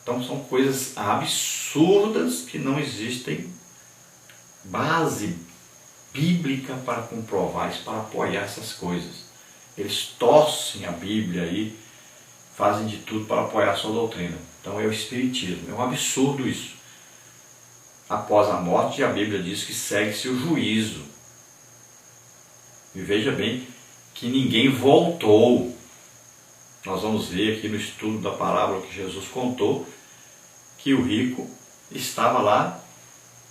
Então são coisas absurdas que não existem base bíblica para comprovar isso, para apoiar essas coisas. Eles torcem a Bíblia e fazem de tudo para apoiar a sua doutrina. Então é o espiritismo, é um absurdo isso. Após a morte, a Bíblia diz que segue-se o juízo. E veja bem que ninguém voltou. Nós vamos ver aqui no estudo da parábola que Jesus contou, que o rico estava lá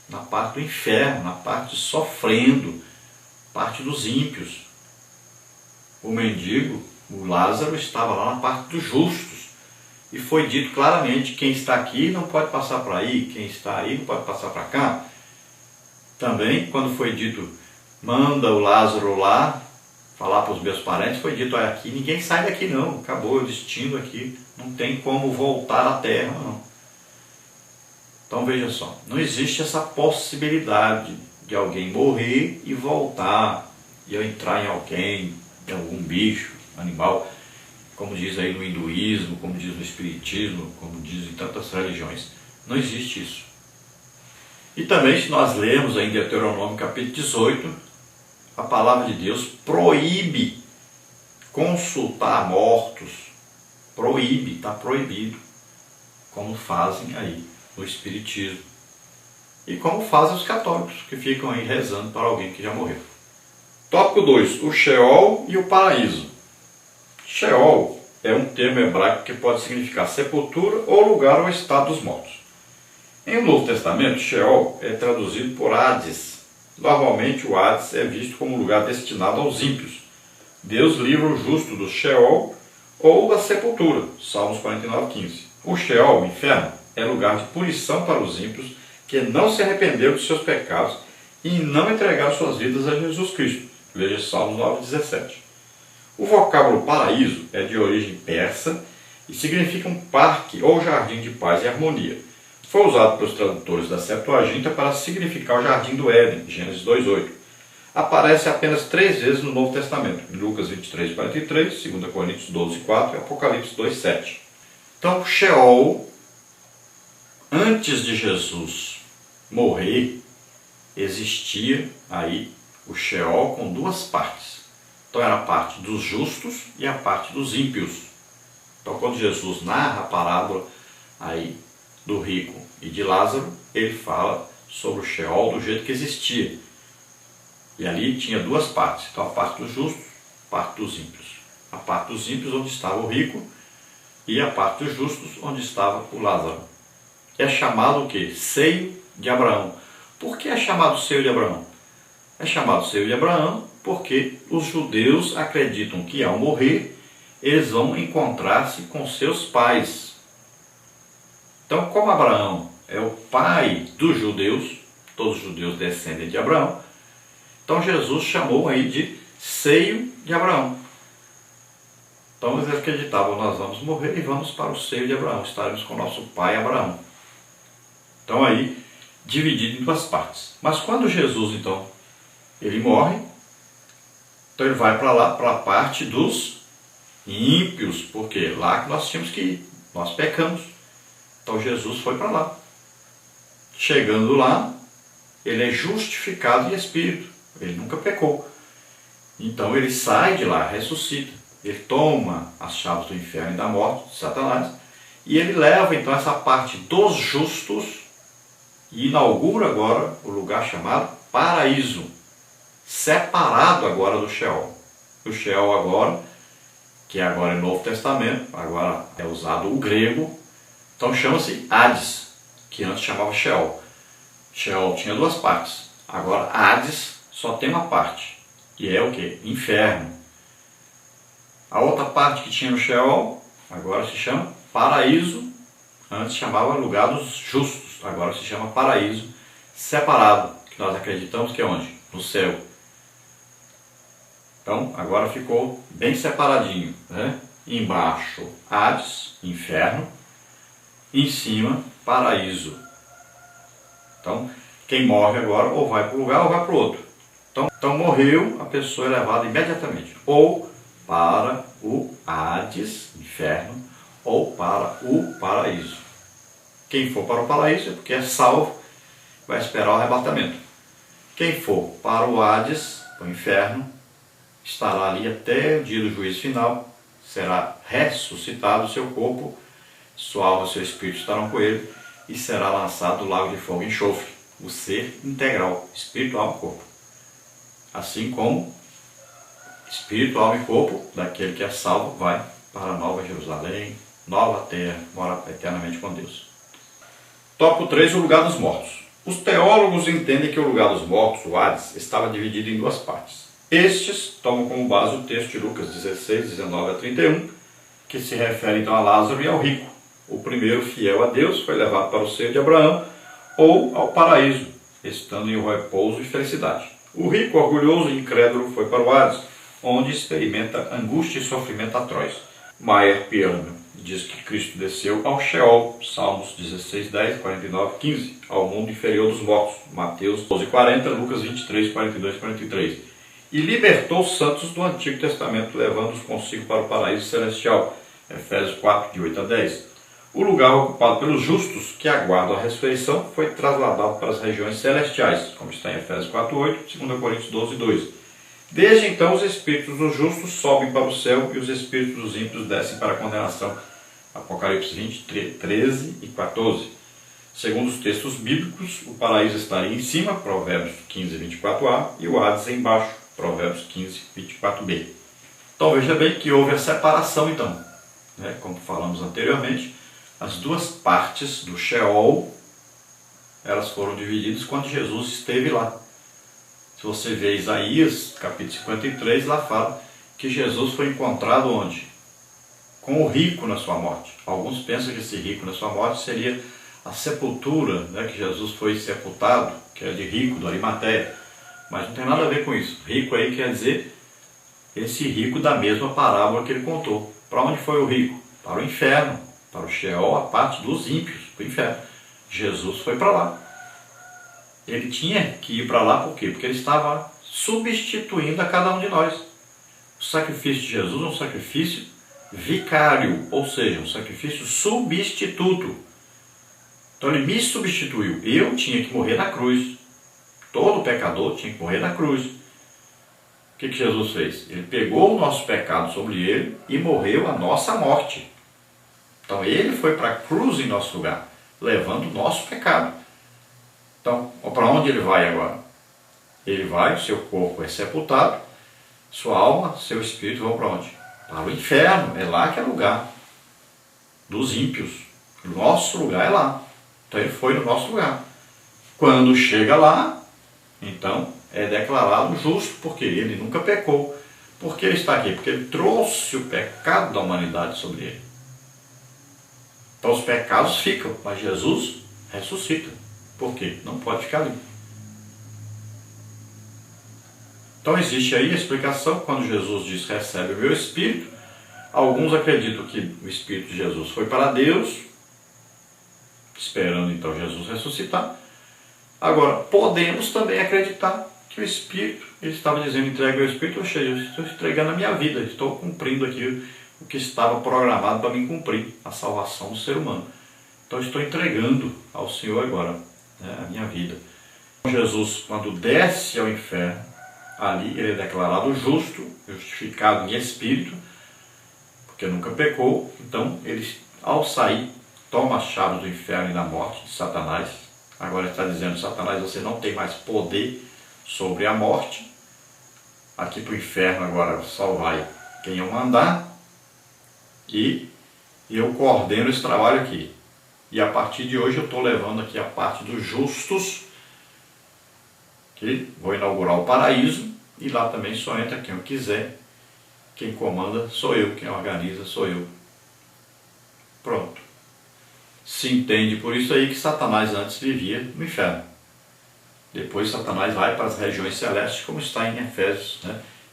na parte do inferno, na parte sofrendo, parte dos ímpios. O mendigo, o Lázaro, estava lá na parte dos justos. E foi dito claramente, quem está aqui não pode passar para aí, quem está aí não pode passar para cá. Também, quando foi dito, manda o Lázaro lá, falar para os meus parentes, foi dito, olha, aqui ninguém sai daqui não, acabou o destino aqui, não tem como voltar à terra não. Então veja só, não existe essa possibilidade de alguém morrer e voltar, e eu entrar em alguém, em algum bicho, animal, como diz aí no hinduísmo, como diz no espiritismo, como diz em tantas religiões. Não existe isso. E também, se nós lermos aí em Deuteronômio capítulo 18, a palavra de Deus proíbe consultar mortos. Proíbe, está proibido, como fazem aí no espiritismo. E como fazem os católicos, que ficam aí rezando para alguém que já morreu. Tópico 2. O Sheol e o paraíso. Sheol é um termo hebraico que pode significar sepultura ou lugar ou estado dos mortos. Em o Novo Testamento, Sheol é traduzido por Hades. Normalmente o Hades é visto como um lugar destinado aos ímpios. Deus livra o justo do Sheol ou da sepultura. Salmos 49:15. O Sheol, o inferno, é lugar de punição para os ímpios que não se arrependeram dos seus pecados e não entregaram suas vidas a Jesus Cristo. Veja Salmos 9:17. O vocábulo paraíso é de origem persa e significa um parque ou jardim de paz e harmonia. Foi usado pelos tradutores da Septuaginta para significar o jardim do Éden, Gênesis 2:8. Aparece apenas 3 vezes no Novo Testamento, em Lucas 23:43, 2 Coríntios 12:4 e Apocalipse 2:7. Então, Sheol, antes de Jesus morrer, existia aí o Sheol com 2 partes. Então era a parte dos justos e a parte dos ímpios. Então quando Jesus narra a parábola aí do rico e de Lázaro, ele fala sobre o Sheol do jeito que existia. E ali tinha 2 partes. Então a parte dos justos, a parte dos ímpios. A parte dos ímpios onde estava o rico e a parte dos justos onde estava o Lázaro. É chamado o quê? Seio de Abraão. Por que é chamado seio de Abraão? É chamado seio de Abraão porque os judeus acreditam que ao morrer eles vão encontrar-se com seus pais. Então, como Abraão é o pai dos judeus, todos os judeus descendem de Abraão, então Jesus chamou aí de seio de Abraão. Então eles acreditavam, nós vamos morrer e vamos para o seio de Abraão, estaremos com nosso pai Abraão. Então aí, dividido em 2 partes. Mas quando Jesus, então, ele morre, então ele vai para lá, para a parte dos ímpios, porque lá que nós tínhamos que ir, nós pecamos. Então Jesus foi para lá. Chegando lá, ele é justificado em espírito, ele nunca pecou. Então ele sai de lá, ressuscita, ele toma as chaves do inferno e da morte, de Satanás, e ele leva então essa parte dos justos e inaugura agora o lugar chamado paraíso, separado agora do Sheol. O Sheol agora, que agora é Novo Testamento, agora é usado o grego, então chama-se Hades, que antes chamava Sheol. Sheol tinha 2 partes, agora Hades só tem uma parte, que é o que? Inferno. A outra parte que tinha no Sheol, agora se chama paraíso, antes chamava lugar dos justos, agora se chama paraíso separado, que nós acreditamos que é onde? No céu. Então, agora ficou bem separadinho, né? Embaixo, Hades, inferno. Em cima, paraíso. Então, quem morre agora ou vai para um lugar ou vai para o outro. Então, morreu, a pessoa é levada imediatamente. Ou para o Hades, inferno, ou para o paraíso. Quem for para o paraíso é porque é salvo, vai esperar o arrebatamento. Quem for para o Hades, o inferno, estará ali até o dia do juízo final, será ressuscitado o seu corpo, sua alma e seu espírito estarão com ele, e será lançado no lago de fogo e enxofre, o ser integral, espírito, alma e corpo. Assim como espírito, alma e corpo daquele que é salvo vai para a Nova Jerusalém, nova terra, mora eternamente com Deus. Tópico 3, o lugar dos mortos. Os teólogos entendem que o lugar dos mortos, o Hades, estava dividido em duas partes. Estes tomam como base o texto de Lucas 16, 19 a 31, que se refere então a Lázaro e ao rico. O primeiro, fiel a Deus, foi levado para o seio de Abraão ou ao paraíso, estando em repouso e felicidade. O rico, orgulhoso e incrédulo foi para o Hades, onde experimenta angústia e sofrimento atroz. Maier Pierman diz que Cristo desceu ao Sheol, Salmos 16, 10, 49, 15, ao mundo inferior dos mortos, Mateus 12, 40, Lucas 23, 42, 43, e libertou os santos do Antigo Testamento, levando-os consigo para o paraíso celestial, Efésios 4, de 8 a 10. O lugar ocupado pelos justos, que aguardam a ressurreição, foi trasladado para as regiões celestiais, como está em Efésios 4, 8, 2 Coríntios 12, 2. Desde então, os espíritos dos justos sobem para o céu e os espíritos dos ímpios descem para a condenação. Apocalipse 20, 13 e 14. Segundo os textos bíblicos, o paraíso estaria em cima, Provérbios 15, 24a, e o Hades embaixo, Provérbios 15, 24b. Então veja bem que houve a separação então, como falamos anteriormente, as duas partes do Sheol, elas foram divididas quando Jesus esteve lá. Se você vê Isaías, capítulo 53, lá fala que Jesus foi encontrado onde? Com o rico na sua morte. Alguns pensam que esse rico na sua morte seria a sepultura, que Jesus foi sepultado, que é de rico, do Arimateia. Mas não tem nada a ver com isso. Rico aí quer dizer esse rico da mesma parábola que ele contou. Para onde foi o rico? Para o inferno, para o Sheol, a parte dos ímpios, para o inferno. Jesus foi para lá. Ele tinha que ir para lá por quê? Porque ele estava substituindo a cada um de nós. O sacrifício de Jesus é um sacrifício vicário, ou seja, um sacrifício substituto. Então ele me substituiu. Eu tinha que morrer na cruz. Todo pecador tinha que morrer na cruz. O que Jesus fez? Ele pegou o nosso pecado sobre ele e morreu a nossa morte. Então ele foi para a cruz em nosso lugar, levando o nosso pecado. Então, para onde ele vai agora? Ele vai, o seu corpo é sepultado, sua alma, seu espírito vão para onde? Para o inferno, é lá que é lugar dos ímpios. O nosso lugar é lá. Então ele foi no nosso lugar. Quando chega lá, então é declarado justo, porque ele nunca pecou. Por que ele está aqui? Porque ele trouxe o pecado da humanidade sobre ele. Então os pecados ficam, mas Jesus ressuscita. Por quê? Não pode ficar ali. Então existe aí a explicação, quando Jesus diz, recebe o meu Espírito, alguns acreditam que o Espírito de Jesus foi para Deus, esperando então Jesus ressuscitar. Agora, podemos também acreditar que o Espírito, ele estava dizendo, entregue o Espírito, eu estou entregando a minha vida, estou cumprindo aqui o que estava programado para mim cumprir, a salvação do ser humano. Então estou entregando ao Senhor agora a minha vida. Jesus, quando desce ao inferno, ali ele é declarado justo, justificado em espírito, porque nunca pecou. Então ele, ao sair, toma as chaves do inferno e da morte de Satanás. Agora está dizendo, Satanás, você não tem mais poder sobre a morte. Aqui para o inferno agora só vai quem eu mandar. E eu coordeno esse trabalho aqui. E a partir de hoje eu estou levando aqui a parte dos justos, que vou inaugurar o paraíso, e lá também só entra quem eu quiser. Quem comanda sou eu, quem organiza sou eu. Pronto. Se entende por isso aí que Satanás antes vivia no inferno. Depois Satanás vai para as regiões celestes, como está em Efésios,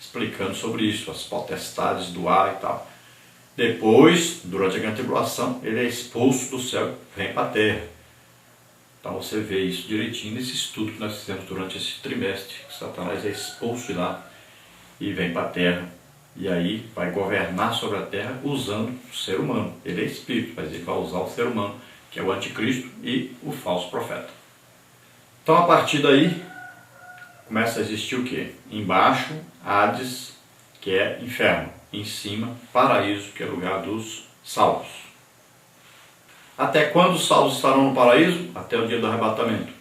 explicando sobre isso, as potestades do ar e tal. Depois, durante a grande tribulação, ele é expulso do céu, vem para a terra. Então você vê isso direitinho nesse estudo que nós fizemos durante esse trimestre. Satanás é expulso de lá e vem para a terra. E aí vai governar sobre a terra usando o ser humano. Ele é espírito, mas ele vai usar o ser humano, que é o anticristo, e o falso profeta. Então, a partir daí, começa a existir o quê? Embaixo, Hades, que é inferno. Em cima, paraíso, que é lugar dos salvos. Até quando os salvos estarão no paraíso? Até o dia do arrebatamento.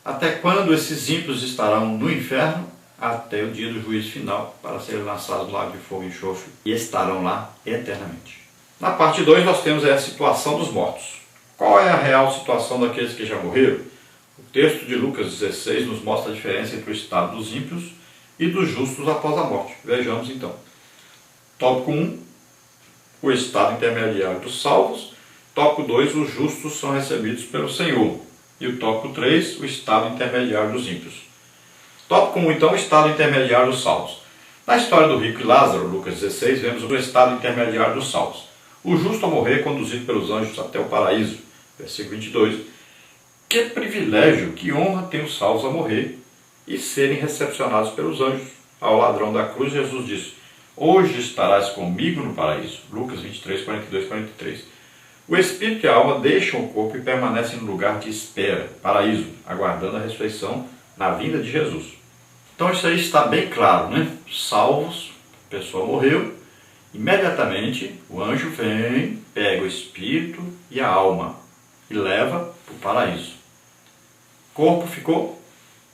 Até quando esses ímpios estarão no inferno? Até o dia do juízo final, para serem lançados no lago de fogo e enxofre, e estarão lá eternamente. Na parte 2 nós temos a situação dos mortos. Qual é a real situação daqueles que já morreram? O texto de Lucas 16 nos mostra a diferença entre o estado dos ímpios e dos justos após a morte. Vejamos então. Tópico 1, o estado intermediário dos salvos. Tópico 2, os justos são recebidos pelo Senhor. E o tópico 3, o estado intermediário dos ímpios. Tópico 1, então, o estado intermediário dos salvos. Na história do rico e Lázaro, Lucas 16, vemos o estado intermediário dos salvos. O justo ao morrer é conduzido pelos anjos até o paraíso. Versículo 22. Que privilégio, que honra tem os salvos a morrer e serem recepcionados pelos anjos. Ao ladrão da cruz, Jesus disse: hoje estarás comigo no paraíso. Lucas 23, 42, 43. O espírito e a alma deixam o corpo e permanecem no lugar de espera, paraíso, aguardando a ressurreição na vinda de Jesus. Então isso aí está bem claro, né? Salvos, a pessoa morreu, imediatamente o anjo vem, pega o espírito e a alma e leva para o paraíso. O corpo ficou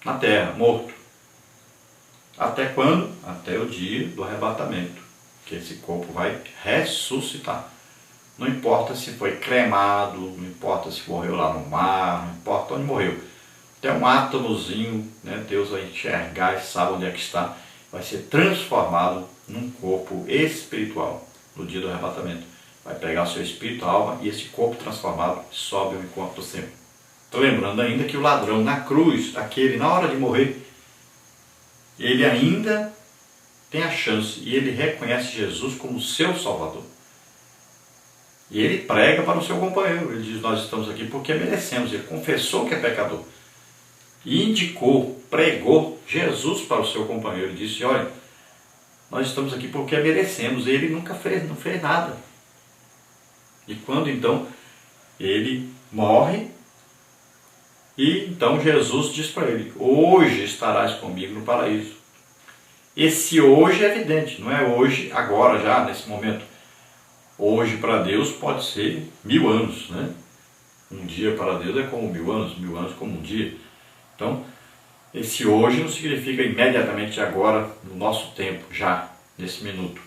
na terra, morto. Até quando? Até o dia do arrebatamento, que esse corpo vai ressuscitar. Não importa se foi cremado, não importa se morreu lá no mar, não importa onde morreu. Até um átomozinho, né, Deus vai enxergar e sabe onde é que está, vai ser transformado num corpo espiritual no dia do arrebatamento. Vai pegar o seu espírito, a alma, e esse corpo transformado sobe ao encontro do Senhor. Estou lembrando ainda que o ladrão na cruz, aquele na hora de morrer, ele ainda tem a chance e ele reconhece Jesus como seu Salvador. E ele prega para o seu companheiro, ele diz: nós estamos aqui porque merecemos. Ele confessou que é pecador e indicou, pregou Jesus para o seu companheiro. Ele disse: olha, nós estamos aqui porque merecemos. Ele nunca não fez nada. E quando então ele morre, e então Jesus diz para ele: hoje estarás comigo no paraíso. Esse hoje é evidente, não é hoje, agora já, nesse momento. Hoje para Deus pode ser 1000 anos, né? Um dia para Deus é como 1000 anos como um dia. Então, esse hoje não significa imediatamente agora, no nosso tempo, já, nesse minuto.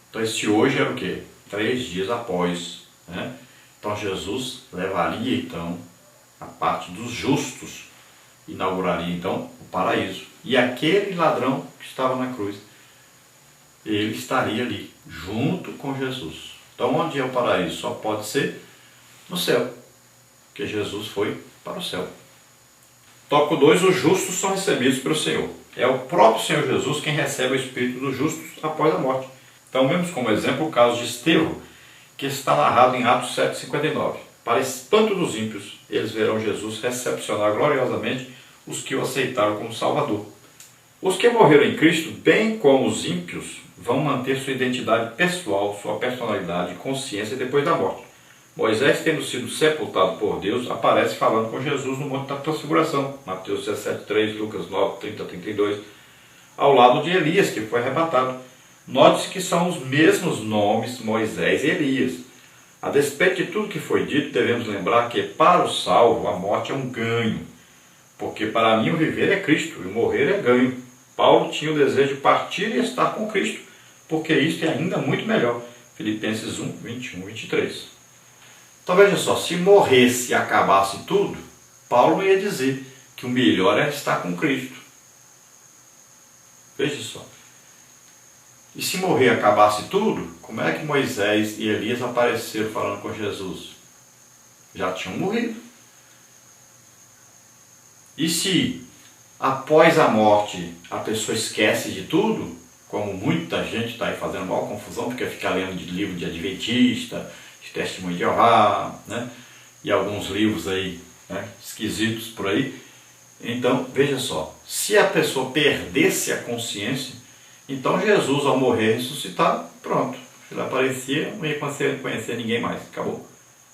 Então, esse hoje era o quê? 3 dias após, né? Então, Jesus levaria, então, a parte dos justos, inauguraria, então, o paraíso. E aquele ladrão que estava na cruz, ele estaria ali, junto com Jesus. Então, onde é o paraíso? Só pode ser no céu, porque Jesus foi para o céu. Tópico 2, os justos são recebidos pelo Senhor. É o próprio Senhor Jesus quem recebe o espírito dos justos após a morte. Então, vemos como exemplo o caso de Estevão, que está narrado em Atos 7,59. Para espanto dos ímpios, eles verão Jesus recepcionar gloriosamente os que o aceitaram como Salvador. Os que morreram em Cristo, bem como os ímpios, vão manter sua identidade pessoal, sua personalidade e consciência depois da morte. Moisés, tendo sido sepultado por Deus, aparece falando com Jesus no Monte da Transfiguração, Mateus 17,3, Lucas 9, 30, 32, ao lado de Elias, que foi arrebatado. Note-se que são os mesmos nomes, Moisés e Elias. A despeito de tudo que foi dito, devemos lembrar que para o salvo a morte é um ganho, porque para mim o viver é Cristo e o morrer é ganho. Paulo tinha o desejo de partir e estar com Cristo, porque isto é ainda muito melhor. Filipenses 1, 21, 23. Então veja só, se morresse e acabasse tudo, Paulo ia dizer que o melhor é estar com Cristo. Veja só. E se morrer e acabasse tudo, como é que Moisés e Elias apareceram falando com Jesus? Já tinham morrido. E se após a morte a pessoa esquece de tudo, como muita gente está aí fazendo maior confusão, porque fica lendo de livro de Adventista, de Testemunho de Jeová, né? E alguns livros aí, né, esquisitos por aí. Então, veja só, se a pessoa perdesse a consciência, então Jesus, ao morrer e ressuscitar, pronto, ele aparecia, não ia conhecer ninguém mais, acabou.